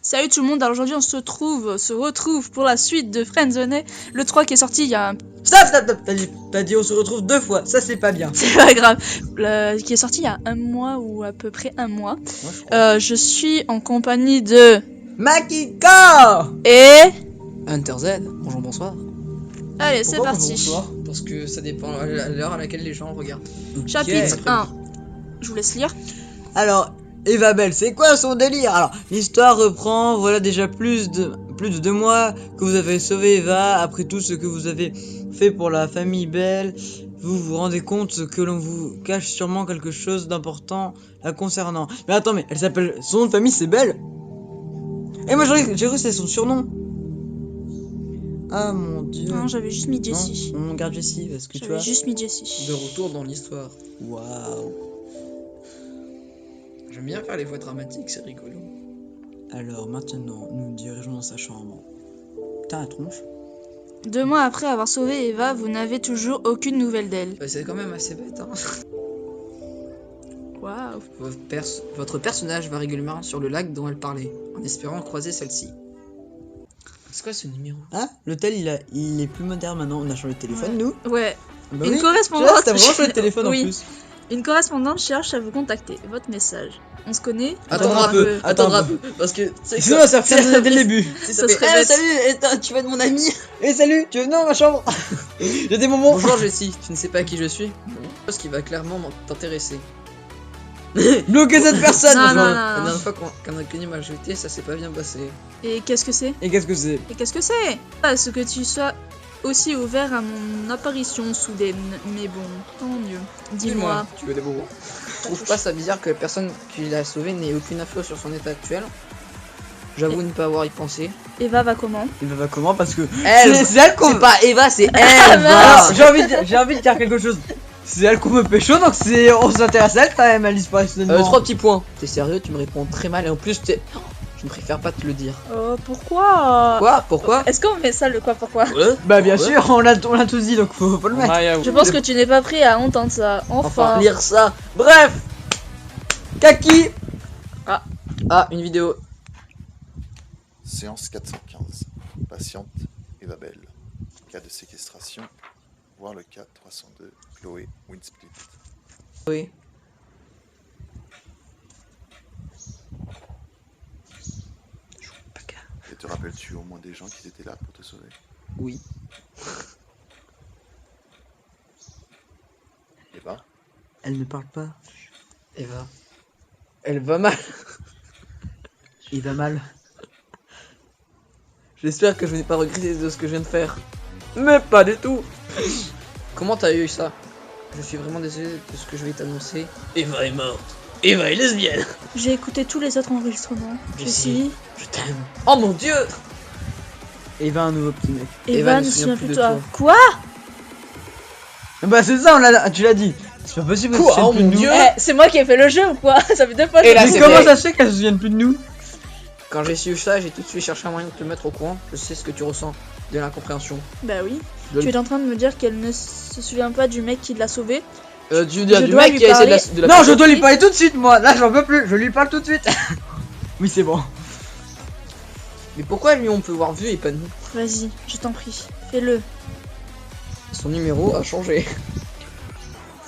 Salut tout le monde, alors aujourd'hui on se retrouve pour la suite de Friendzone, le 3 qui est sorti il y a un... Stop, t'as dit on se retrouve 2 fois, ça c'est pas bien. C'est pas grave, qui est sorti il y a un mois ou à peu près un mois. Je suis en compagnie de... Makiko Et... Hunter Z, bonjour, bonsoir. Allez, c'est Pourquoi parti. bonsoir Parce que ça dépend à l'heure à laquelle les gens regardent. Chapitre 1. Je vous laisse lire. Alors, Eva Belle, c'est quoi son délire? Alors, l'histoire reprend, voilà déjà plus de 2 mois que vous avez sauvé Eva. Après tout ce que vous avez fait pour la famille Belle, vous vous rendez compte que l'on vous cache sûrement quelque chose d'important la concernant. Mais attends, mais elle s'appelle... Son nom de famille c'est Belle? Et moi j'ai cru que c'était son surnom. Ah mon dieu. Non, j'avais juste mis Jessie. Non, on garde Jessie parce que tu vois... J'avais juste mis Jessie. De retour dans l'histoire. Waouh. J'aime bien faire les voix dramatiques, c'est rigolo. Alors maintenant, nous nous dirigeons dans sa chambre. Putain, la tronche. 2 mois après avoir sauvé Eva, vous n'avez toujours aucune nouvelle d'elle. Bah, c'est quand même assez bête, hein. Waouh. Votre personnage va régulièrement sur le lac dont elle parlait, en espérant croiser celle-ci. C'est quoi ce numéro? Ah, l'hôtel il est plus moderne maintenant, on a changé de téléphone nous. Ouais. Bah Une oui. correspondante. T'as vraiment changé de téléphone Oui. en plus. Une correspondante cherche à vous contacter. Votre message. On se connaît? Attendre un peu, parce que... Sinon ça fait dès le début. Ça serait bête. Salut, tu vas être mon ami. Eh salut, tu veux venir dans ma chambre? Il y a des moments... Bonjour Jessie, tu ne sais pas qui je suis? Chose qui va clairement t'intéresser. Bloquez cette personne. Non, genre. non, La non. dernière fois qu'on a connu ma jeté, ça s'est pas bien passé. Et qu'est-ce que c'est? Et qu'est-ce que c'est? Et qu'est-ce que c'est? Pas ce que tu sois aussi ouvert à mon apparition soudaine. Mais bon, tant mieux. Dis-moi. Tu veux des bonbons? Je trouve pas ça bizarre que la personne qui l'a sauvé n'ait aucune influence sur son état actuel. J'avoue ne pas avoir y pensé. Eva va comment? Il va comment parce que... Elle, C'est elle qu'on... c'est pas Eva, c'est Ah, Eva. mince. J'ai envie de dire quelque chose. C'est elle qu'on me pécho, donc on s'intéresse à elle quand même, à disparition. 3 petits points. T'es sérieux? Tu me réponds très mal et en plus je ne préfère pas te le dire. Oh, pourquoi? Quoi? Pourquoi? Est-ce qu'on met ça le quoi pourquoi? Bah bien sûr, on l'a tous dit, donc faut le mettre. Je pense que tu n'es pas prêt à entendre ça. Enfin. Lire ça. Bref. Kaki. Ah, une vidéo. Séance 415. Patiente Eva Belle. Cas de séquestration. Voir le cas 302. Chloé Winsplit. Oui. Et te rappelles-tu au moins des gens qui étaient là pour te sauver? Oui. Eva? Elle ne parle pas. Eva. Elle va mal. Il va mal. J'espère que je n'ai pas regretté de ce que je viens de faire. Mais pas du tout. Comment t'as eu ça? Je suis vraiment désolé de ce que je vais t'annoncer. Eva est morte. Eva est lesbienne. J'ai écouté tous les autres enregistrements. Jessie. Je t'aime. Oh mon dieu. Eva, un nouveau petit mec. Eva ne se souvient plus de toi. Quoi? Bah c'est ça, tu l'as dit. C'est pas possible. Quoi? qu'elle se Oh souvienne mon plus de dieu. nous. Eh, c'est moi qui ai fait le jeu ou quoi? Ça fait 2 fois que Et là, Mais c'est comment vrai. ça se fait qu'elle se souvienne plus de nous? Quand j'ai su ça, j'ai tout de suite cherché un moyen de te mettre au courant. Je sais ce que tu ressens. De l'incompréhension. Bah oui. De- Tu es en train de me dire qu'elle ne se souvient pas du mec qui l'a sauvée. Du dois mec lui qui a essayé parler. de la Non, je dois lui parler tout de suite, moi. Là, j'en peux plus. Je lui parle tout de suite. Oui, c'est bon. Mais pourquoi lui on peut voir vu et pas nous? Vas-y, je t'en prie. Fais-le. Son numéro a changé.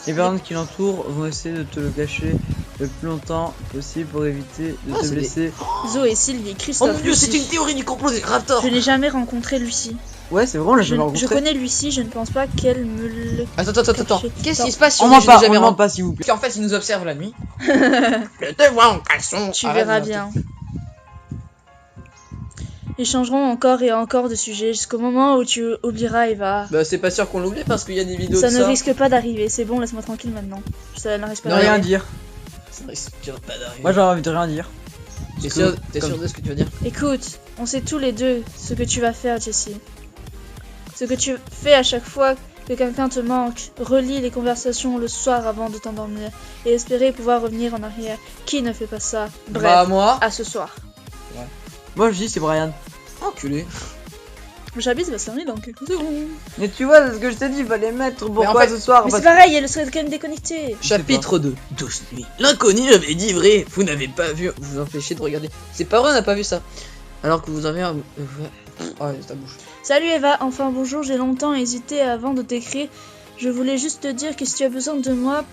Les personnes qui l'entourent vont essayer de te le cacher le plus longtemps possible pour éviter de Ah, te c'est blesser. Zoé, Sylvie, Oh Christophe, mon dieu, c'est Lucie. une théorie du complot des Raptors. Je n'ai jamais rencontré Lucie. Ouais, c'est vraiment, là, je Je, vais je rencontrer. connais Lucie, je ne pense pas qu'elle me le... Attends. Qu'est-ce qui se passe si On on ment dit pas, jamais on ment rencontré? pas, s'il vous plaît. Parce qu'en fait, ils nous observent la nuit. Le devoir en caleçon. Tu Arrête verras de- bien. Ils changeront encore et encore de sujet jusqu'au moment où tu oublieras Eva. Bah, c'est pas sûr qu'on l'oublie parce qu'il y a des vidéos Ça de ne ça. risque pas d'arriver, c'est bon, laisse-moi tranquille maintenant. Ça ne risque pas De rien d'arriver. dire. Ça risque pas d'arriver. Moi, j'ai envie de rien dire. T'es Parce sûr, que- comme- de ce que tu vas dire? Écoute, on sait tous les deux ce que tu vas faire, Jessie. Ce que tu fais à chaque fois que quelqu'un te manque. Relis les conversations le soir avant de t'endormir et espérer pouvoir revenir en arrière. Qui ne fait pas ça? Bref, Bah, moi. à ce soir. Moi, je dis, c'est Brian. Enculé. Le chapitre va se terminer dans quelques secondes. Mais tu vois, ce que je t'ai dit, il fallait mettre pourquoi en fait- ce soir. Mais parce c'est pareil, elle serait quand même déconnectée. Chapitre 2. 12 nuits. L'inconnu avait dit vrai. Vous n'avez pas vu. Vous empêchez de regarder. C'est pas vrai, on n'a pas vu ça. Alors que vous avez un. Ah, ta bouche. Salut Eva, enfin bonjour, j'ai longtemps hésité avant de t'écrire. Je voulais juste te dire que si tu as besoin de moi,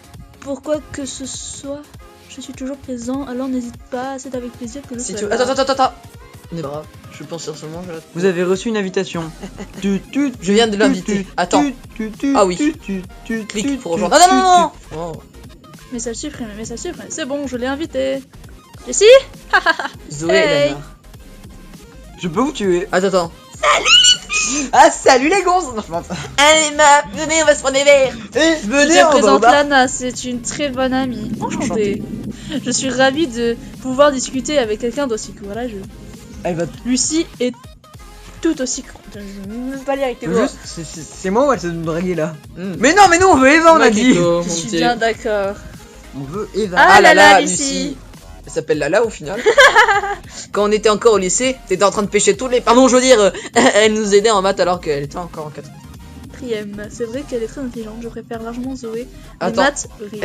pourquoi que ce soit, je suis toujours présent, alors n'hésite pas, c'est avec plaisir que je Si serai tu. là. Attends. On est pas grave. Je pense sincèrement. Vous avez reçu une invitation. Je viens de l'inviter. Attends. Ah oui. Clique pour rejoindre. Non. Oh. Message supprimé, c'est bon, je l'ai invité. Jessie. Zoé Hey. et Lana. Je peux vous tuer. Attends. Ah, salut les gonzes. Non, je pense. Allez, venez, on va se prendre des verres. Eh, Je venez, te on présente va. Lana, c'est une très bonne amie. Enchantée. Je suis ravie de pouvoir discuter avec quelqu'un d'aussi courageux. Elle va Lucie est tout aussi con. Je ne veux même pas lire avec tes doigts. juste. C'est moi ou elle s'est draguer là? Hmm. Mais non, mais nous on veut Eva, on a dit. Makiko, Je mon suis petit. bien d'accord. On veut Eva. Ah là là, Lucie. Lucie. Elle s'appelle Lala au final. Quand on était encore au lycée, t'étais en train de pêcher tous les. Pardon, je veux dire, elle nous aidait en maths alors qu'elle était encore en 4. Priem, c'est vrai qu'elle est très intelligente, je préfère largement Zoé. Attends. Les maths, Priem.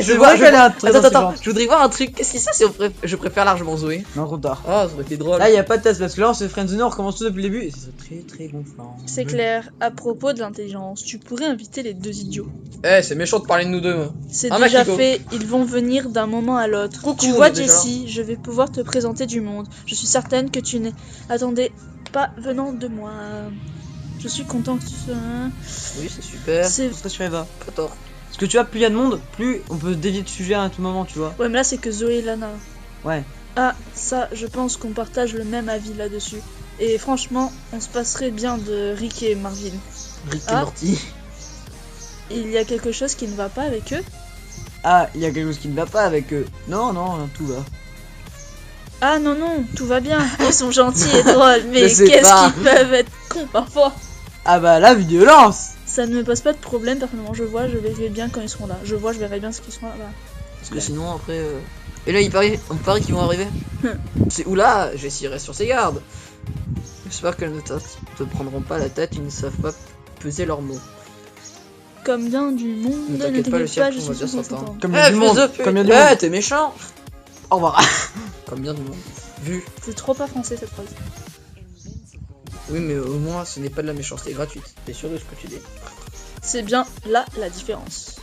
C'est vrai qu'elle est très Attends, intelligente. je voudrais voir un truc. Qu'est-ce que c'est si je préfère largement Zoé? Non, trop tard. Ah, ça aurait été drôle. Là, y a pas de test parce que là, on se friendzone, on recommence tout depuis le début et c'est très très gonflant. C'est clair, à propos de l'intelligence, tu pourrais inviter les deux idiots. Eh, c'est méchant de parler de nous deux. Moi. C'est Ah, déjà Makiko. fait, ils vont venir d'un moment à l'autre. Coucou, Tu on vois est déjà Jessie, je vais pouvoir te présenter du monde. Je suis certaine que tu n'attendais pas venant de moi. Je suis content que tu sois... Oui, c'est super. C'est... On serait sur Eva. 14. Parce que tu vois, plus y a de monde, plus on peut se dévier de sujet à tout moment, tu vois. Ouais mais là c'est que Zoé et Lana. Ouais. Ah, ça, je pense qu'on partage le même avis là-dessus. Et franchement, on se passerait bien de Rick et Marvin. Rick et Ah. Morty. Il y a quelque chose qui ne va pas avec eux? Ah, il y a quelque chose qui ne va pas avec eux. Non, tout va. Ah non, non, tout va bien. Ils sont gentils et drôles, mais Je sais qu'est-ce pas. qu'ils peuvent être cons parfois. Ah bah la violence. Ça ne me pose pas de problème, personnellement. Je verrai bien quand ils seront là. Je verrai bien ce qu'ils seront là. Parce que sinon, après. Et là, on paraît qu'ils vont arriver. C'est où là? J'essaierai sur ses gardes. J'espère qu'elles ne te prendront pas la tête, ils ne savent pas peser leurs mots. Comme bien du monde, Ne ne t'inquiète pas, le t'inquiète pas, cirque, je on va suis bien sûr qu'on s'entendre. s'entend. Comme il y a du monde. philosophe, Comme il y a du monde. t'es méchant. Au revoir. Comme bien du monde. Vu. C'est trop pas français cette phrase. Oui, mais au moins, ce n'est pas de la méchanceté gratuite. T'es sûr de ce que tu dis? C'est bien là la différence.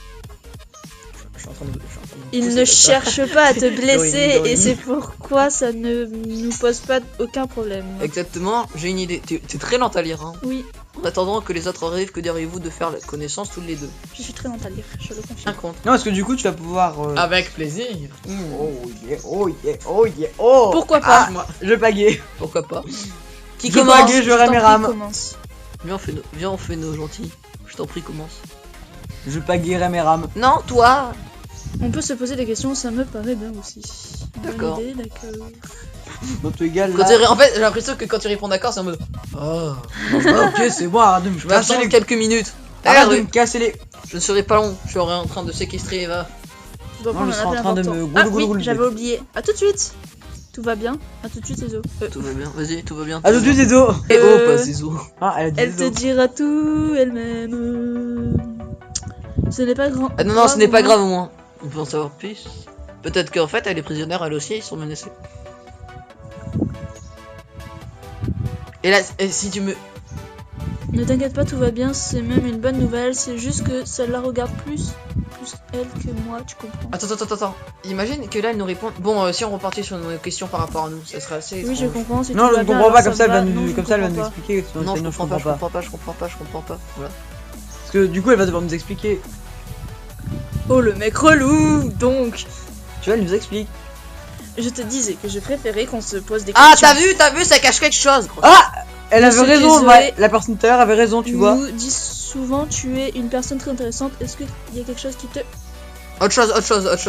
Je suis en train de. Il pousser ne comme ça. cherche pas à te blesser Doing. et c'est pourquoi ça ne nous pose pas aucun problème. Exactement, j'ai une idée. T'es très lente à lire, hein. Oui, En attendant que les autres arrivent, que diriez-vous de faire la connaissance tous les deux? je suis très lente à lire, je le Un confirme. compte. Non, parce que du coup, tu vas pouvoir. Avec plaisir. Oh yeah, oh yeah, oh yeah, oh. Pourquoi pas? Ah, je pagaie. Pourquoi pas? Qui Je commence? paguais, je t'en rame et prie, rame. commence. Viens, on fait nos gentils. Je t'en prie, commence. Je paguais rame et rame. Non, toi. On peut se poser des questions, ça me paraît bien aussi. Bonne D'accord. idée, d'accord. Dans tout égal Quand là. en fait, j'ai l'impression que quand tu réponds d'accord, c'est en mode. Oh. Ah, ok, c'est bon, arrête de me Je vais casser attendre les. quelques minutes. Arrête de Eh, me casser les. je ne serai pas long. Je serai en train de séquestrer Eva. Je dois Non, prendre je un serai en appel train de important. me Ah goulou, oui, goulou, j'avais oublié. À tout de suite. Tout va bien. À tout de suite, Ezo. Tout va bien. Vas-y, tout va bien. Ah, tout de suite, les os. Eh oh, pas Zizou. Ah, elle a dit Elle te les os. dira tout elle-même. Ce n'est pas grand. Ah non, non, ce n'est pas hein. grave au moins. On peut en savoir plus. Peut-être qu'en fait, elle est prisonnière, elle aussi, ils sont menacés. Et là, si tu me. Ne t'inquiète pas, tout va bien. C'est même une bonne nouvelle. C'est juste que ça la regarde plus elle que moi, tu comprends. Attends. Imagine que là, elle nous répond. Bon, si on repartit sur nos questions par rapport à nous, ça serait assez. Oui, je étrange. comprends. Si Non, tout je va ne bien, comprends pas, alors comme ça, elle va. va Non, nous, je comme ça, elle va comprends nous pas. expliquer. Sinon, Non, je comprends pas, je comprends pas. Voilà. Parce que du coup, elle va devoir nous expliquer. Oh, le mec relou. Donc, Tu vois, elle nous explique. je te disais que je préférais qu'on se pose des Ah, questions. t'as vu, ça cache quelque chose. Gros. Ah, elle avait Monsieur raison, Zoé- ouais, la personne tout à l'heure avait raison, tu vois. Nous dis souvent tu es une personne très intéressante. Est-ce qu'il y a quelque chose qui te Autre chose. Non,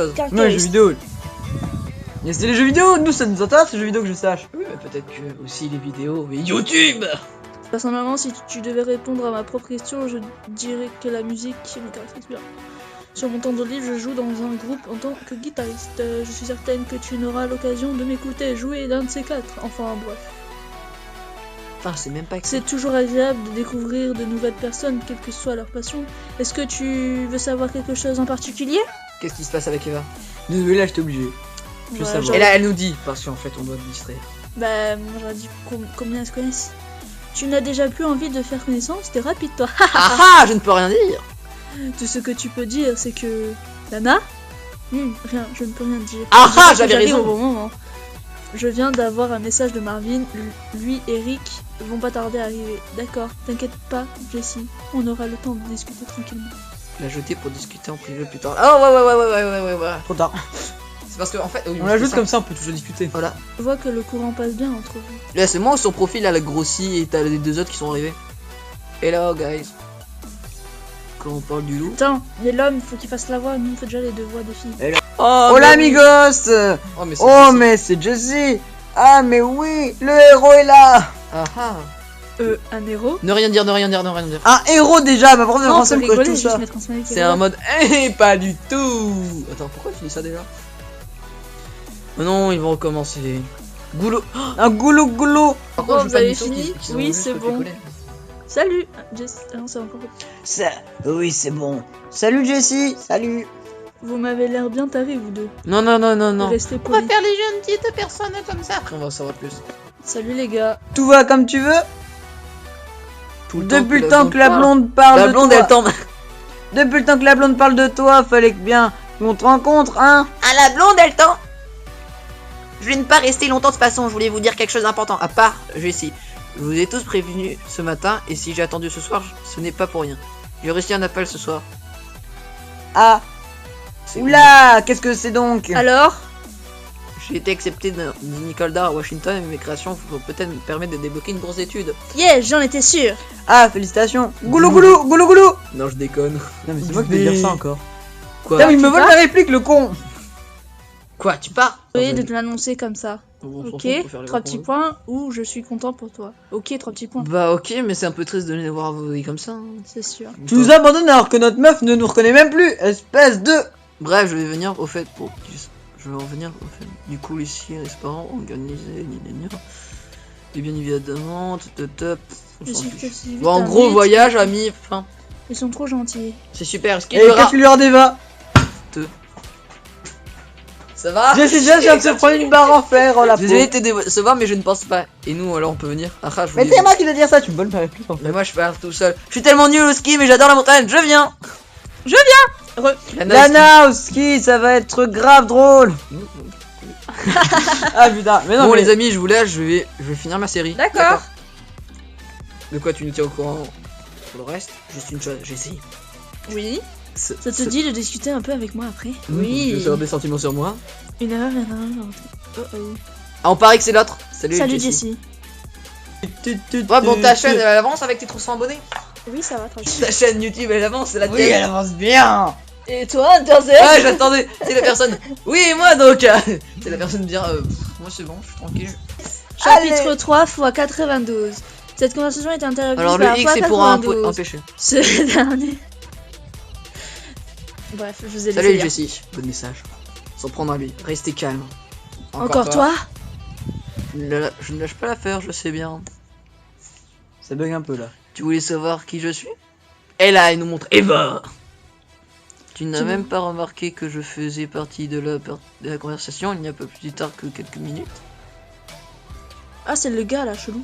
les caractérise? jeux vidéo. Mais c'est les jeux vidéo, nous ça nous intéresse les jeux vidéo que je sache. Oui, mais peut-être que aussi les vidéos, mais YouTube. Personnellement, si tu devais répondre à ma propre question, je dirais que la musique me caractérise bien. Sur mon temps de libre, je joue dans un groupe en tant que guitariste. Je suis certaine que tu n'auras l'occasion de m'écouter jouer d'un de ces quatre. Enfin, bref. Enfin, c'est même pas. C'est toujours agréable de découvrir de nouvelles personnes, quelle que soit leur passion. Est-ce que tu veux savoir quelque chose en particulier? Qu'est-ce qui se passe avec Eva? Désolé, là, j'étais obligé. Je veux Ouais, savoir. genre- Et là, elle nous dit, parce qu'en fait, on doit te distraire. Bah, moi j'aurais dit combien elles se connaissent. Tu n'as déjà plus envie de faire connaissance? T'es rapide toi. Ah ah, je ne peux rien dire. Tout ce que tu peux dire, c'est que... Lana? Rien, je ne peux rien dire. Ah Je sais ah, que j'avais j'arrive raison. au bon moment. Je viens d'avoir un message de Marvin. Lui et Rick vont pas tarder à arriver. D'accord, t'inquiète pas, Jessie. On aura le temps de discuter tranquillement. La jeter pour discuter en privé plus tard. Oh ouais. Trop tard. C'est parce que en fait, oui, On l'ajoute comme ça, on peut toujours discuter. Voilà. Je vois que le courant passe bien entre vous. Là, c'est moi où son profil elle a grossi et t'as les deux autres qui sont arrivés. Hello guys. Quand on parle du loup. Attends, mais l'homme, faut qu'il fasse la voix. Nous, on fait déjà les deux voix des filles. Hola amigos. Oh mais c'est Oh mais c'est Jessie. Ah mais oui, le héros est là. Ah ah. Un héros? Ne rien dire. Un héros déjà, ma prof de Non, on peut français me coche rigoler, tout juste ça. mettre un smiley qui C'est un rigole. mode pas du tout. Attends, pourquoi tu dis ça déjà? Oh non, ils vont recommencer. Goulot. Un goulou goulou. Par Bon, contre, je veux vous pas avez du tout fini? qu'ils Oui, ont c'est juste bon. copié-collé. Salut! Jess... Ah non, c'est encore... Ça, oui c'est bon. Salut Jessie. Salut. Vous m'avez l'air bien tarés, vous deux. Non. Restez On va polis. faire les jeunes petites personnes comme ça. Après, on va en savoir plus. Salut les gars. Tout va comme tu veux. Tout Depuis le temps que la blonde parle La de blonde, toi. elle tombe. Depuis le temps que la blonde parle de toi, fallait que bien qu'on te rencontre, hein. Ah, la blonde, elle tombe. Je vais ne pas rester longtemps de toute façon. Je voulais vous dire quelque chose d'important. À part, Jessie. Je vous ai tous prévenus ce matin. Et si j'ai attendu ce soir, ce n'est pas pour rien. J'ai reçu un appel ce soir. Ah. C'est- Oula, qu'est-ce que c'est donc? Alors? J'ai été accepté dans Nicolda à Washington et mes créations vont peut-être me permettre de débloquer une bourse d'études. Yeah, j'en étais sûr. Ah, félicitations. Goulou goulou, goulou goulou. Non, je déconne. Non mais c'est moi qui vais dire ça encore. Quoi? Putain, mais il me tu vole pars la réplique, le con. Quoi, tu pars? Oui, de te l'annoncer comme ça. Bon, on s'en Ok, fout, on peut faire les 3 vacances. petits points ou je suis content pour toi. Ok, 3 petits points. Bah ok, mais c'est un peu triste de les voir voler comme ça. hein. C'est sûr. Tu nous abandonnes alors que notre meuf ne nous reconnaît même plus, espèce de... Bref, je vais venir au fait pour... Je vais revenir au fait. Du coup, ici, les parents organisés, et bien évidemment, top. Je suis que si vite Bon, en un gros, vite. voyage, amis, fin. Ils sont trop gentils. C'est super. Ce qui Et fera... qu'est-ce que lui en déva? Ça va? Jessie Jess vient de se prendre une barre en fer, oh la Désolé de pauvre. te décevoir, mais je ne pense pas. Et nous, alors, on peut venir. Ah, je vous Mais dis- c'est moi qui dois dire ça, tu me voles ma réplique en fait. Mais moi, je pars tout seul. Je suis tellement nul au ski, mais j'adore la montagne. Je viens. Lana au ski, ça va être grave drôle. Ah putain, mais non Bon, mais... les amis, je vous laisse. Je vais finir ma série. D'accord. De quoi tu nous tiens au courant? Pour le reste, juste une chose, Jessie. Oui. Ça te dit de discuter un peu avec moi après? Tu veux savoir des sentiments sur moi? Une erreur viendra. Oh oh. Ah, on parie que c'est l'autre. Salut, Salut Jessie. Jessie. Ouais, bon, ta chaîne, elle avance avec tes 300 abonnés. Oui, ça va, tranquille. Ta chaîne YouTube, elle avance, c'est la Oui, tienne. elle avance bien. Et toi, Internet? Ouais, j'attendais. C'est la personne. Oui, et moi donc. C'est la personne de dire, moi c'est bon, je suis tranquille. Chapitre 3 x 92. Cette conversation est interrompue Alors, le par X, c'est pour un 92. péché. Ce dernier. Bref, je vous ai laissé Salut, lire. Jessie. Bon message. S'en prendre à lui. Restez calme. Encore toi? Je ne lâche pas l'affaire, je sais bien. Ça bug un peu là. Tu voulais savoir qui je suis? Et là, il nous montre Eva. Tu n'as même pas remarqué que je faisais partie de la conversation il n'y a pas plus tard que quelques minutes. Ah, c'est le gars là, chelou.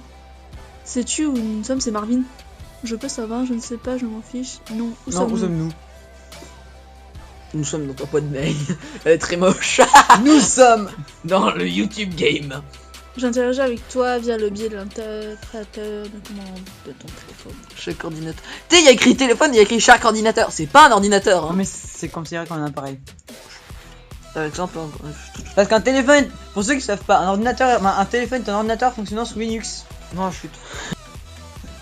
Sais-tu où nous sommes? C'est Marvin. Je peux savoir, je ne sais pas, je m'en fiche. Non, où Non, où sommes-nous? sommes-nous? Nous sommes dans ton boîte mail. Elle est très moche. Nous sommes... Dans le YouTube game. J'interagis avec toi via le biais de l'interpréteur de commande de ton téléphone. Chaque ordinateur. Tu sais, il y a écrit téléphone, il y a écrit chaque ordinateur. C'est pas un ordinateur. Non Hein. mais c'est considéré comme un appareil. Par exemple, Parce qu'un téléphone, pour ceux qui savent pas, un ordinateur, un téléphone est un ordinateur fonctionnant sous Linux. non, chut.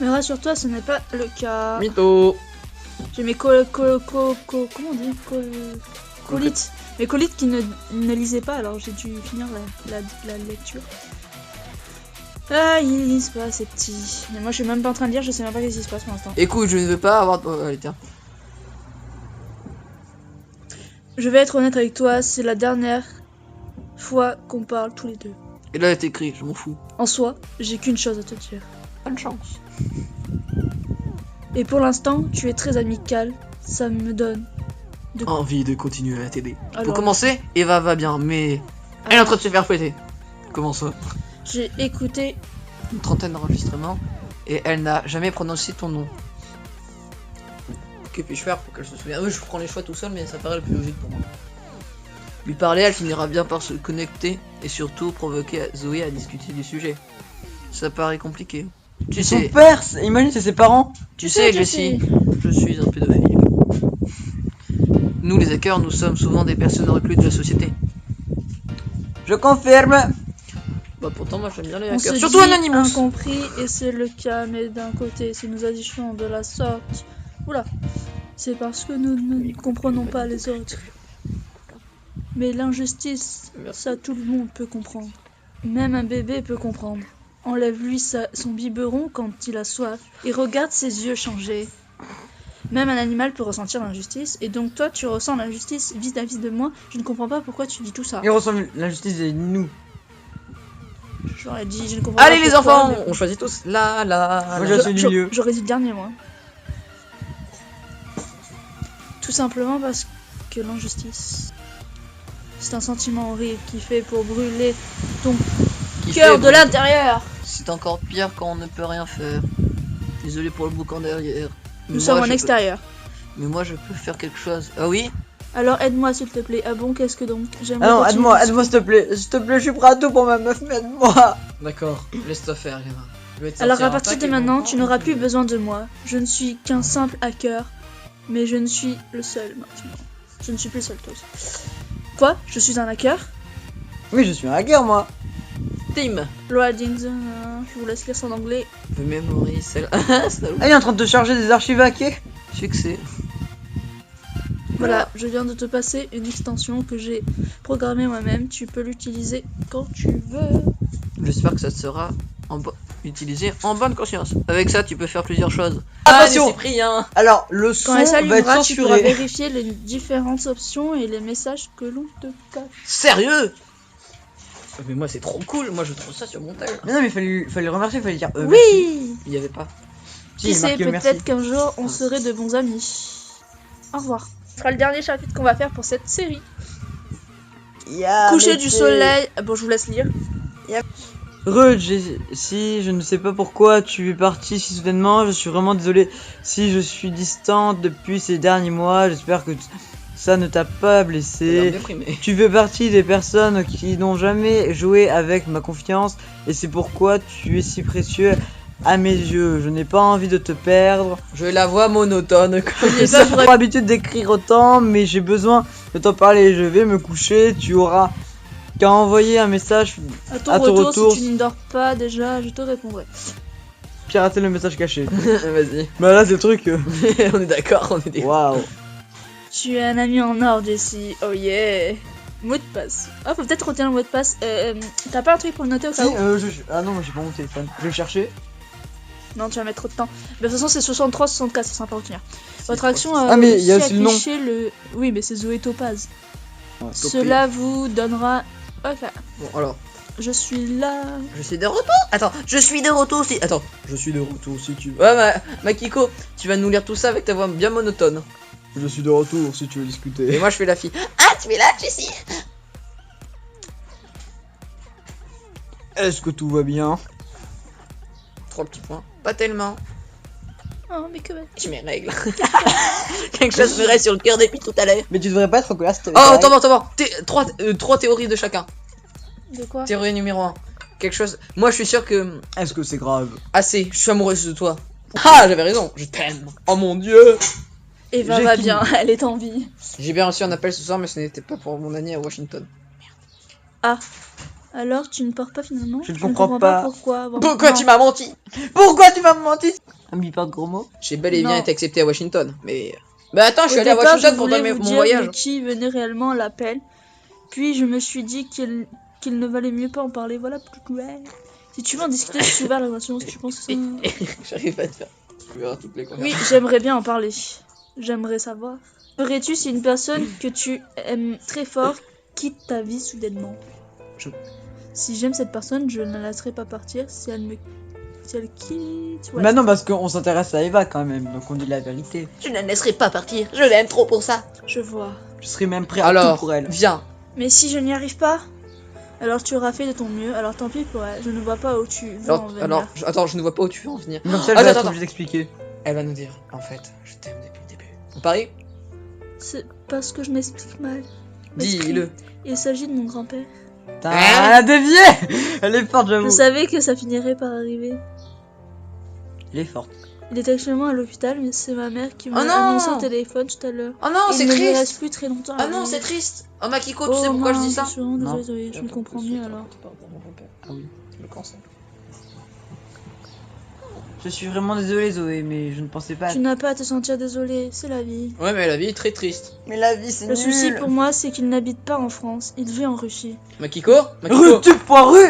Mais rassure-toi, ce n'est pas le cas. Mytho. J'ai mes comment on dit colites. Mes colites qui ne lisaient pas, alors j'ai dû finir la lecture. Ah, ils lisent pas, c'est petit. Mais moi, je suis même pas en train de lire, je sais même pas qu'est-ce qui se passe pour l'instant. Écoute, je ne veux pas avoir. Oh, allez, tiens. Je vais être honnête avec toi, c'est la dernière fois qu'on parle tous les deux. Et là, elle écrit, je m'en fous. En soi, j'ai qu'une chose à te dire. Bonne chance. Et pour l'instant, tu es très amical. Ça me donne. Envie de continuer à t'aider. Pour Alors, commencer, Eva va bien, mais elle est en train de se faire fouetter. Comment ça? j'ai écouté. Une trentaine d'enregistrements et elle n'a jamais prononcé ton nom. Que puis-je faire pour qu'elle se souvienne? Oui, je prends les choix tout seul, mais ça paraît le plus logique pour moi. Lui parler, elle finira bien par se connecter et surtout provoquer Zoé à discuter du sujet. Ça paraît compliqué. Tu Son sais, père, imagine c'est ses parents. tu sais, Jessie. Jessie, je suis un pédophile. Nous, les hackers, nous sommes souvent des personnes recluses de la société. Je confirme. Bah pourtant, moi j'aime bien les On hackers. se Surtout dit Anonymous. incompris et c'est le cas, mais d'un côté, si nous agissions de la sorte, oula, c'est parce que nous ne comprenons pas les autres. Mais l'injustice, ça tout le monde peut comprendre. Même un bébé peut comprendre. Enlève-lui son biberon quand il a soif et regarde ses yeux changer. Même un animal peut ressentir l'injustice, et donc toi tu ressens l'injustice vis-à-vis de moi. Je ne comprends pas pourquoi tu dis tout ça. Il ressemble l'injustice de nous. J'aurais dit, je ne comprends Allez pas les pourquoi, enfants, mais- on choisit tous. Là, là, Moi, là. je suis du milieu. J'aurais dit le dernier, moi. Tout simplement parce que l'injustice, c'est un sentiment horrible qui fait pour brûler ton Qui cœur fait- de l'intérieur. C'est encore pire quand on ne peut rien faire. Désolé pour le boucan derrière. Mais Nous moi, sommes en je peux- extérieur. Mais moi je peux faire quelque chose. Ah oui? Alors aide-moi s'il te plaît. Ah bon, qu'est-ce que donc? J'aimerais Ah non, continuer aide-moi, ce- aide-moi s'il te plaît. S'il te plaît, je suis prêt à tout pour ma meuf, mais aide-moi. D'accord, laisse-toi faire, Eva. Je vais te Alors sortir à un partir de pack et maintenant, bon, tu n'auras plus tu- besoin de moi. Je ne suis qu'un simple hacker, mais je ne suis le seul maintenant. Je ne suis plus le seul, toi aussi. Quoi? Je suis un hacker? Oui, je suis un hacker, moi. Team. Loading, je vous laisse lire ça en anglais. The memory cell. Salaud. Ah, il est en train de te charger des archives hackées. Succès. Voilà, je viens de te passer une extension que j'ai programmée moi-même. Tu peux l'utiliser quand tu veux. J'espère que ça sera utilisé en bonne conscience. Avec ça, tu peux faire plusieurs choses. Attention. mais Cyprien. Alors, le son Quand elle va être s'allumera, tu pourras censuré. vérifier les différentes options et les messages que l'on te cache. Sérieux? Mais moi c'est trop cool, moi je trouve ça sur mon tel. Mais non, mais fallait le remercier, fallait dire. Merci. Oui! Il y avait pas. Si, Qui il sait, marquait merci. peut-être qu'un jour on serait de bons amis. Au revoir. Ce sera le dernier chapitre qu'on va faire pour cette série. Coucher du soleil. Ah bon, je vous laisse lire. Si je ne sais pas pourquoi tu es parti si soudainement, je suis vraiment désolé si je suis distante depuis ces derniers mois, j'espère que ça ne t'a pas blessé. Déprimé. Tu fais partie des personnes qui n'ont jamais joué avec ma confiance et c'est pourquoi tu es si précieux à mes yeux. Je n'ai pas envie de te perdre. Je la vois monotone comme Et ça. ça, J'ai pas l'habitude d'écrire autant, mais j'ai besoin de t'en parler. Je vais me coucher, tu auras qu'à envoyer un message, À ton À ton retour, retour. si tu ne dors pas déjà, je te répondrai. pirater le message caché. Vas-y. Bah là c'est le truc. On est d'accord, on est des. Waouh. Tu es un ami en or, Jessie. Oh yeah. Mot de passe. Ah, faut peut-être retirer le mot de passe. T'as pas un truc pour le noter au Si, cas où? ah non, moi j'ai pas mon téléphone. Je vais le chercher. Non, tu vas mettre trop de temps. Mais de toute façon, c'est 63, 64, ça sera pas retenir. Votre action Ah, mais il y a aussi le nom. affiché le. Oui, mais c'est Zoé Topaz. Ouais, Cela vous donnera. Ok. Bon alors, Je suis là. je suis de retour. Attends, je suis de retour si. Attends, je suis de retour si tu veux. Ouais, ma Kiko, tu vas nous lire tout ça avec ta voix bien monotone. Je suis de retour si tu veux Et discuter. moi je fais la fille. Ah, tu es là, Jessie? Est-ce que tout va bien? 3 petits points. Pas tellement. Oh, mais que. Je mes règles. Quelque chose me reste sur le cœur depuis tout à l'heure. Mais tu devrais pas être en colère si t'avais Oh, pas attends, bon. Trois théories de chacun. De quoi? Théorie numéro 1. Quelque chose. Moi je suis sûr que. Est-ce que c'est grave? Assez, je suis amoureuse de toi. Ah, j'avais raison, je t'aime. Oh mon dieu. Eva J'ai va qui- bien, elle est en vie. J'ai bien reçu un appel ce soir, mais ce n'était pas pour mon année à Washington. Alors, tu ne pars pas finalement? Je ne comprends pas. Pourquoi. Bon, Pourquoi non. tu m'as menti? Pourquoi tu m'as menti? Un bipeur de gros mots? J'ai bel et bien Non. été accepté à Washington, mais. Bah attends, je suis Au allé à départ, Washington je pour voulais donner vous mon dire voyage. de qui venait réellement l'appel. Puis je me suis dit qu'il ne valait mieux pas en parler. Voilà pourquoi. Si tu veux en discuter, je suis ouvert à la relation. Si tu penses que ça... J'arrive pas à te faire. Tu verras toutes les Oui, conversations. j'aimerais bien en parler. J'aimerais savoir. Ferais-tu si une personne que tu aimes très fort quitte ta vie soudainement? Je- Si j'aime cette personne, je ne la laisserai pas partir si elle me si elle quitte... Ouais. Bah non, parce qu'on s'intéresse à Eva quand même, donc on dit la vérité. Je ne la laisserai pas partir, je l'aime trop pour ça. Je vois. Je serais même prêt à tout Alors, pour elle. viens. Mais si je n'y arrive pas, alors tu auras fait de ton mieux, alors tant pis pour elle. Je ne vois pas où tu veux en venir. Attends, je ne vois pas où tu veux en venir. Comme ça, je vais Attends, être attends. obligé d'expliquer. Elle va nous dire, en fait, je t'aime depuis le début. On parie? C'est parce que je m'explique mal. Dis-le. Il s'agit de mon grand-père. Putain, elle a dévié. Elle est forte, Je j'avoue. savais que ça finirait par arriver. Elle est forte. Il est actuellement à l'hôpital, mais c'est ma mère qui m'a Oh non annoncé au téléphone tout à l'heure. Oh non, Il c'est ne lui reste triste. plus très longtemps. Ah à non, vivre. c'est triste. Oh Makiko, tu sais pourquoi je dis ça? Je suis vraiment Non. désolée, je me comprends mieux alors. Ah oui. Le cancer. Je suis vraiment désolé, Zoé, mais je ne pensais pas. Tu n'as pas à te sentir désolée, c'est la vie. Ouais, mais la vie est très triste. Mais la vie, c'est Le souci pour moi, c'est qu'il n'habite pas en France, il vit en Russie. Makiko? Rue, poiru.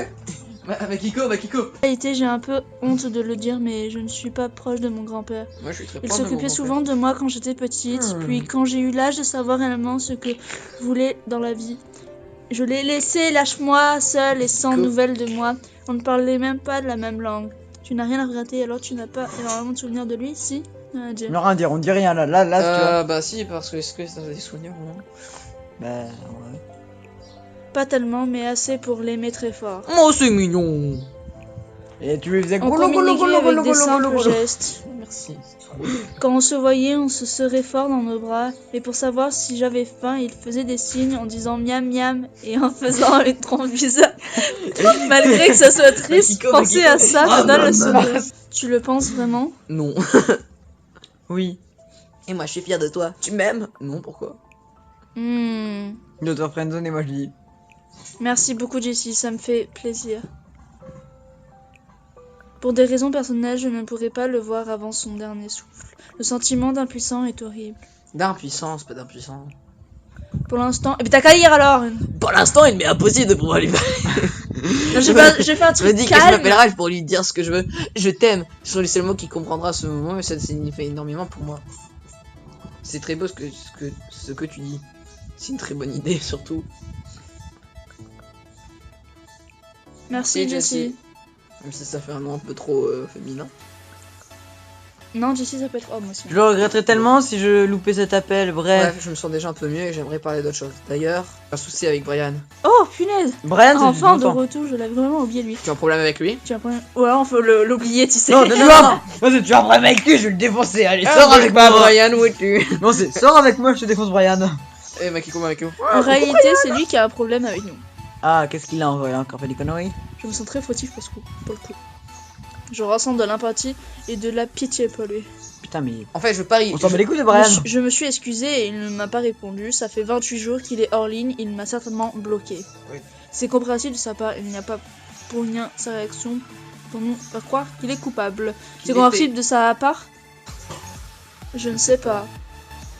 Makiko. En réalité, j'ai un peu honte de le dire, mais je ne suis pas proche de mon grand-père. Moi, je suis très Il proche de mon s'occupait grand-père. souvent de moi quand j'étais petite, puis quand j'ai eu l'âge de savoir réellement ce que je voulais dans la vie. Je l'ai laissé, lâche-moi, seul et sans Cool. nouvelles de moi. On ne parlait même pas de la même langue. Tu n'as rien à regretter, alors tu n'as pas énormément de souvenirs de lui, si? Ah, Dieu. Non, rien dire, on dit rien là, tu vois. Bah si, parce que est-ce que ça a des souvenirs ou non? Bah, ouais. Pas tellement, mais assez pour l'aimer très fort. Oh, c'est mignon. Et tu lui faisais On golo, golo, communiquait golo, avec golo, des golo, simples golo, golo. gestes. Merci. Quand on se voyait, on se serrait fort dans nos bras, et pour savoir si j'avais faim, il faisait des signes en disant miam miam et en faisant une trompe bizarre. Malgré que ça soit triste, Makiko, penser Makiko. à ça Ah, me donne le maman. sourire. Tu le penses vraiment? Non. Oui. Et moi, je suis fier de toi. Tu m'aimes? Non, pourquoi? L'autre friendzone et moi je dis. Merci beaucoup Jessie, ça me fait plaisir. Pour des raisons personnelles, je ne pourrais pas le voir avant son dernier souffle. Le sentiment d'impuissant est horrible. D'impuissance, pas d'impuissance. Pour l'instant... Eh ben t'as qu'à lire alors. Pour l'instant, il m'est impossible de pouvoir lui parler. Non, j'ai fait un Je me truc dis que je calme. m'appelle Ralph pour lui dire ce que je veux. Je t'aime. Ce sont les seuls mots qu'il comprendra à ce moment, mais ça signifie énormément pour moi. C'est très beau ce que tu dis. C'est une très bonne idée, surtout. Merci Jessie. Même si ça fait un nom un peu trop féminin. Non, Jessie ça peut être... Oh moi aussi. Je le regretterais tellement si je loupais cet appel, bref. Bref, je me sens déjà un peu mieux et j'aimerais parler d'autre chose. D'ailleurs, un souci avec Brian. Oh punaise. Brian, c'est Enfin de longtemps. retour, je l'avais vraiment oublié lui. Tu as un problème avec lui? Tu as un problème... Ou alors on faut l'oublier, tu sais. Non, non, non, non. Non, c'est tu as un problème avec lui, je vais le défoncer. Allez, sors avec moi. Brian, où es-tu? Non, c'est sors avec moi, je te défonce, Brian. Eh, Makiko. En réalité, c'est lui qui a un problème avec nous. Ah, qu'est-ce qu'il a envoyé? Il a encore fait des conneries? Je me sens très fautif pour le coup. Je ressens de l'empathie et de la pitié pour lui. Putain, mais. En fait, je parie. On s'en bat les couilles de Brian. Je me suis excusée et il ne m'a pas répondu. Ça fait 28 jours qu'il est hors ligne, il m'a certainement bloqué. Oui. C'est compréhensible de sa part, il n'y a pas pour rien sa réaction pour nous faire croire qu'il est coupable. C'est compréhensible de sa part? Je ne sais pas.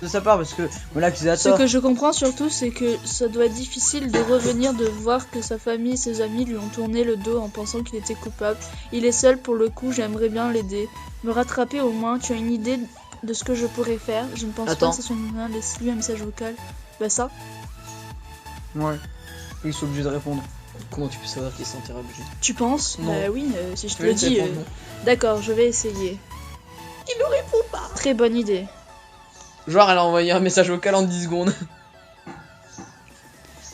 De sa part, parce que on l'a accusé à Ce tort. que je comprends surtout, c'est que ça doit être difficile de revenir, de voir que sa famille et ses amis lui ont tourné le dos en pensant qu'il était coupable. Il est seul pour le coup, j'aimerais bien l'aider. Me rattraper au moins, tu as une idée de ce que je pourrais faire? Je ne pense Attends. pas que ça soit rien, laisse-lui un message vocal. Bah ça? Ouais. Ils sont obligés de répondre. Comment tu peux savoir qu'il se sentira obligé? Tu penses? Non. Bah oui, si je te Je le vais dis. te répondre non. D'accord, je vais essayer. Il ne répond pas. Très bonne idée. Genre, elle a envoyé un message vocal en 10 secondes.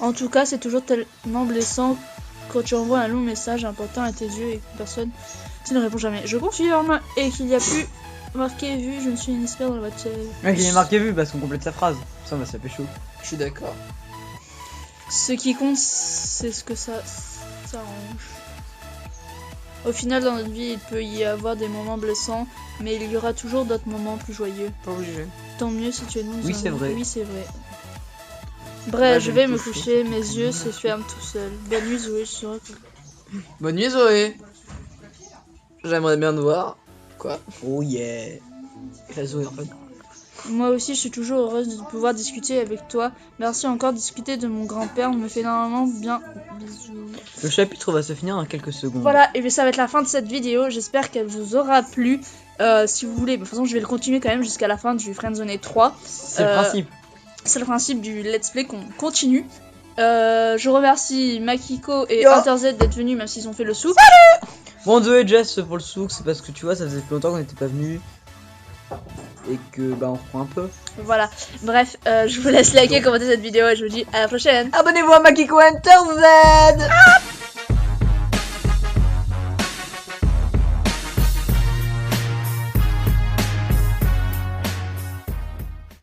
En tout cas, c'est toujours tellement blessant quand tu envoies un long message important à tes yeux et que personne ne répond jamais. Je confirme et qu'il y a plus marqué vu, je ne suis une expert dans la voiture. Mec, il est marqué vu parce qu'on complète sa phrase. Ça va, ça fait chaud. Je suis d'accord. Ce qui compte, c'est ce que ça arrange. Au final, dans notre vie, il peut y avoir des moments blessants, mais il y aura toujours d'autres moments plus joyeux. Pas obligé. Tant mieux si tu es nous. Oui, c'est vrai. Oui, c'est vrai. Bref, Ouais, je j'aime vais me tout coucher, mes yeux se ferment tout seuls. Bonne nuit, Zoé, je serai... Bonne nuit, Zoé. J'aimerais bien te voir. Quoi? Oh yeah. La Zoé, en fait. Moi aussi, je suis toujours heureuse de pouvoir discuter avec toi. Merci encore, discuter de mon grand-père me fait énormément bien. Bisous. Le chapitre va se finir dans quelques secondes. Voilà, et bien ça va être la fin de cette vidéo. J'espère qu'elle vous aura plu. Si vous voulez, de toute façon, je vais le continuer quand même jusqu'à la fin du Friendzone 3. C'est le principe. C'est le principe du let's play qu'on continue. Je remercie Makiko et Yo. InterZ d'être venus, même s'ils ont fait le sou. Bon, Zoé Jess pour le souk, c'est parce que tu vois, ça faisait plus longtemps qu'on n'était pas venus. Et que bah on reprend un peu. Voilà. Bref, je vous laisse liker, commenter cette vidéo et je vous dis à la prochaine. Abonnez-vous à Makiko Enter Z.